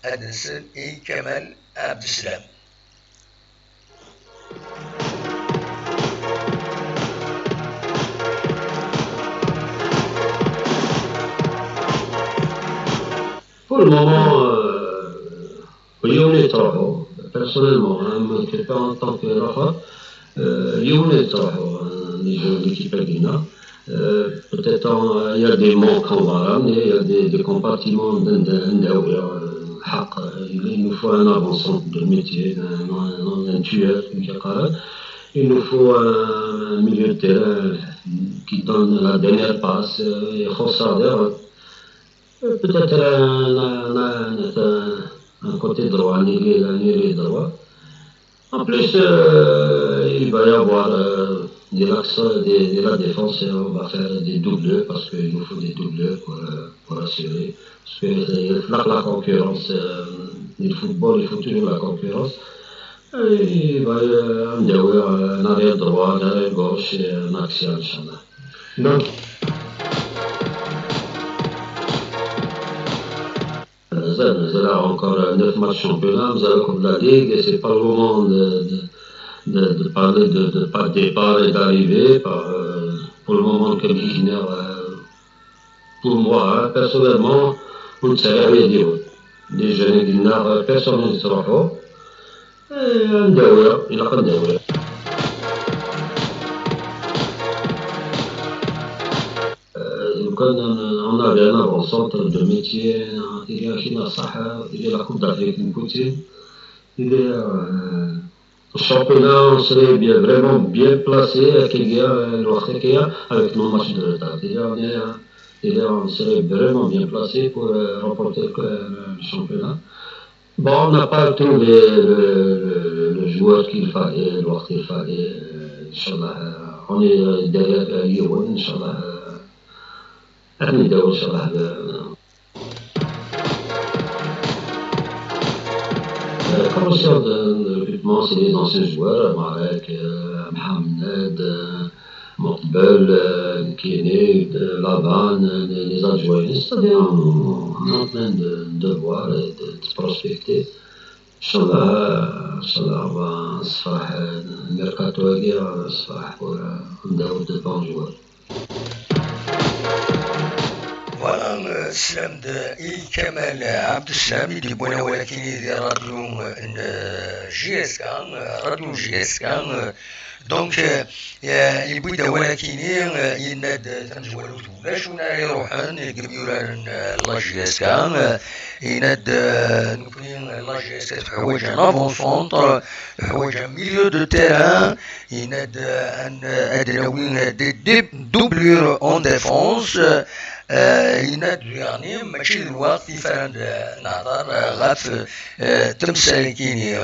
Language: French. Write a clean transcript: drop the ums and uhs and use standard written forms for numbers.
أدنسن إي كمال عبد السلام. Pour le moment, oui, on est trop. Personnellement, hein, pas en tant que Rafa, on est trop, les jeux de l'équipe Guinée. Peut-être il y a des manques qu'on va ramener, il y a des compartiments il nous faut un avancement de métier, un tueur, il nous faut un milieu de terrain qui donne la dernière passe, et peut-être un côté droit, un ailier droit. En plus, il va y avoir de la défense, on va faire des doubleux parce qu'il nous faut des doubleux pour assurer. Parce que la concurrence, le football, il faut toujours la concurrence. Et il va y avoir un arrière droit, un arrière gauche et un axial, Inch'Allah. Donc, vous avez encore 9 matchs championnat, vous avez comme la Ligue, et c'est pas le moment de parler de pas de départ et d'arrivée. Pour le moment, comme ingénieur, pour moi, hein, personnellement, on ne sait rien dire. Les jeunes ingénieurs, personne ne sera pas. Et un déouer, il n'a pas de déouer. On avait un avant-centre de métier, il y a China Saha, il y a la Coupe d'Afrique de Poutine, il y a le championnat, on serait vraiment bien placé avec nos matchs de retard. On serait vraiment bien placé pour remporter le championnat. Bon, on n'a pas trouvé le joueur qu'il fallait, l'autre qu'il fallait. Inch'Allah, on est derrière Youn, Inch'Allah. نبداو ان شاء الله commission de recrutement, c'est les anciens joueurs, Marek, Mohamed, Mortbel, Kiene, Laban, les adjoints. C'est-à-dire, on est en train de voir et de prospecter. Inch'Allah, on va se faire un mercato on va se faire pour de bons joueurs. Voilà, السلام إي كمال عبد السلام اللي بونا ولكن راديو جي اس كان راديو جي اس كان دونك يبدا ولكن يناد تنجوالو باش ونا يروحن يقبيولان لا جي اس كان يناد نكونين لا جي اس كان حوايج ان افون سونتر حوايج ان ميليو دو تيران يناد ان ادناوين دي دوبلور اون ديفونس يناد يعني ماشي الوقت يفرند نهضر غاف تمسالكيني